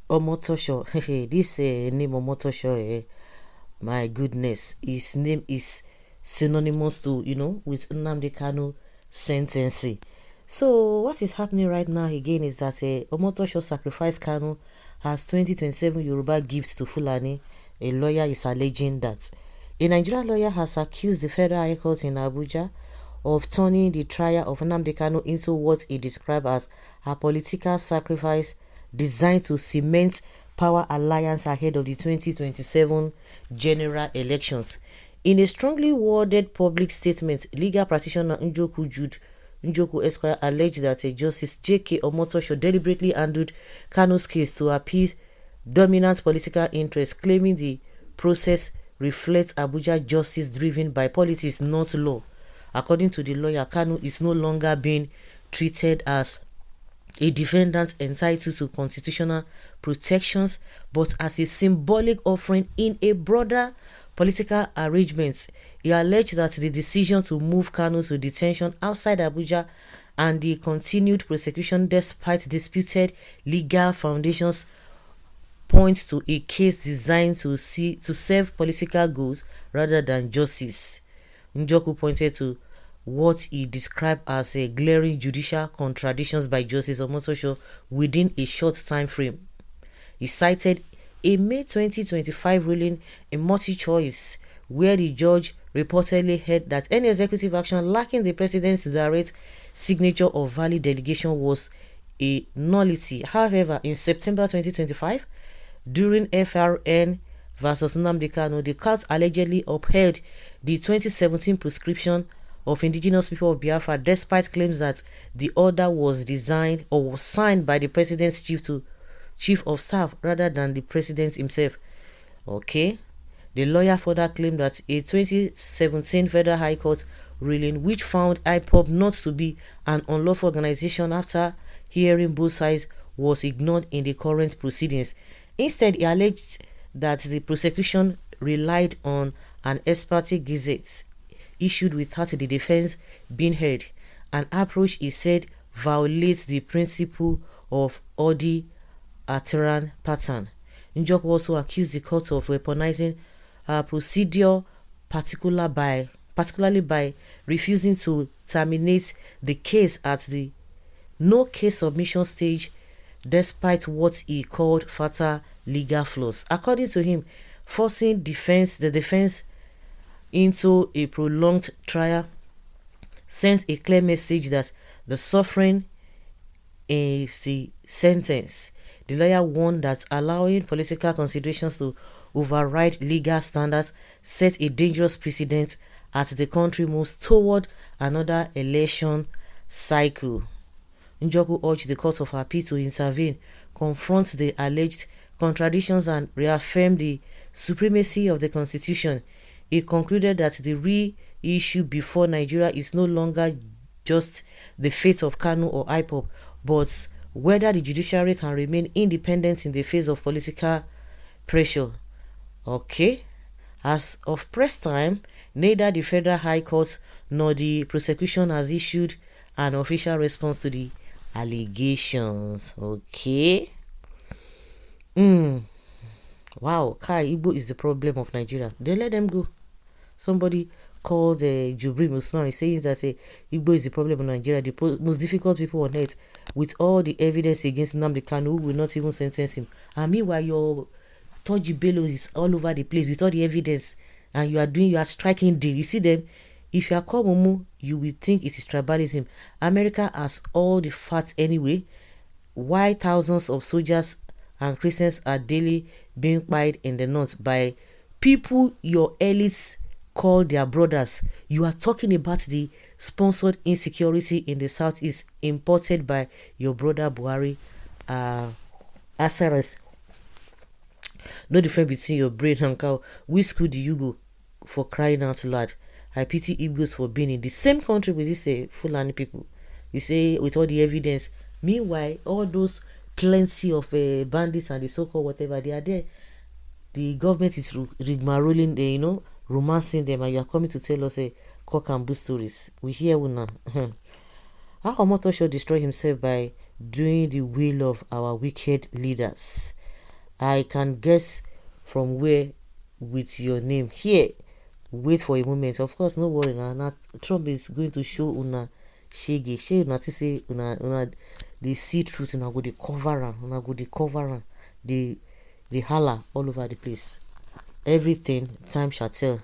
Omotosho. This name Omotosho, my goodness, his name is synonymous to, with Nnamdikanu sentencing. So what is happening right now again is that Omotosho sacrificed Kanu as 2027 Yoruba gifts to Fulani. A lawyer is alleging that a Nigerian lawyer has accused the Federal High Court in Abuja of turning the trial of Nnamdikanu into what he described as a political sacrifice designed to cement power alliance ahead of the 2027 general elections. In a strongly worded public statement, legal practitioner Njoku Esquire alleged that Justice J.K. Omotosho deliberately handled Kanu's case to appease dominant political interests, claiming the process reflects Abuja justice driven by politics, not law. According to the lawyer, Kanu is no longer being treated as a defendant entitled to constitutional protections, but as a symbolic offering in a broader political arrangement. He alleged that the decision to move Kanu to detention outside Abuja and the continued prosecution despite disputed legal foundations points to a case designed to serve political goals rather than justice. Njoku pointed to what he described as a glaring judicial contradictions by Justice Omotosho within a short time frame. He cited a May 2025 ruling in multi-choice where the judge reportedly held that any executive action lacking the president's direct signature or valid delegation was a nullity. However, in September 2025, during FRN versus Nnamdikanu, the court allegedly upheld the 2017 prescription of indigenous people of Biafra despite claims that the order was designed or was signed by the president's chief of staff rather than the president himself. Okay. The lawyer further claimed that a 2017 Federal High Court ruling which found IPOB not to be an unlawful organization after hearing both sides was ignored in the current proceedings. Instead, he alleged that the prosecution relied on an ex parte gazette issued without the defense being heard, an approach he said violates the principle of Odi Ateran pattern. Njoku also accused the court of weaponizing procedure, particularly by refusing to terminate the case at the no case submission stage despite what he called fatal legal flaws. According to him, forcing the defense into a prolonged trial sends a clear message that the suffering is the sentence. The lawyer warned that allowing political considerations to override legal standards sets a dangerous precedent as the country moves toward another election cycle. Njoku urged the Court of Appeal to intervene, confront the alleged contradictions and reaffirm the supremacy of the Constitution. He concluded that the real issue before Nigeria is no longer just the fate of Kanu or IPOB, but whether the judiciary can remain independent in the face of political pressure. Okay. As of press time, neither the Federal High Court nor the prosecution has issued an official response to the allegations. Okay. Wow, Kai Igbo is the problem of Nigeria. They let them go. Somebody called Jubri Musman saying that Igbo is the problem of Nigeria, the most difficult people on earth, with all the evidence against Nnamdikanu, who will not even sentence him. And meanwhile, your Toji Bello is all over the place with all the evidence, and you are striking deal. You see them. If you are called Mumu, you will think it is tribalism. America has all the facts anyway. Why thousands of soldiers and Christians are daily being killed in the north by people your elites call their brothers? You are talking about the sponsored insecurity in the southeast imported by your brother Buhari. Asaras. No difference between your brain and cow. Which school do you go, for crying out loud? I pity Igbos for being in the same country with these Fulani people. You say with all the evidence. Meanwhile, all those plenty of bandits and the so-called whatever, they are there. The government is rigmaroling, romancing them, and you are coming to tell us cock and bull stories. We hear you now. How Omotosho destroy himself by doing the will of our wicked leaders. I can guess from where with your name. Here, wait for a moment. Of course, no worry now. Trump is going to show una shege. Shey una see say una dey see truth, una go dey cover am, una go dey cover am, dey holla all over the place. Everything time shall tell.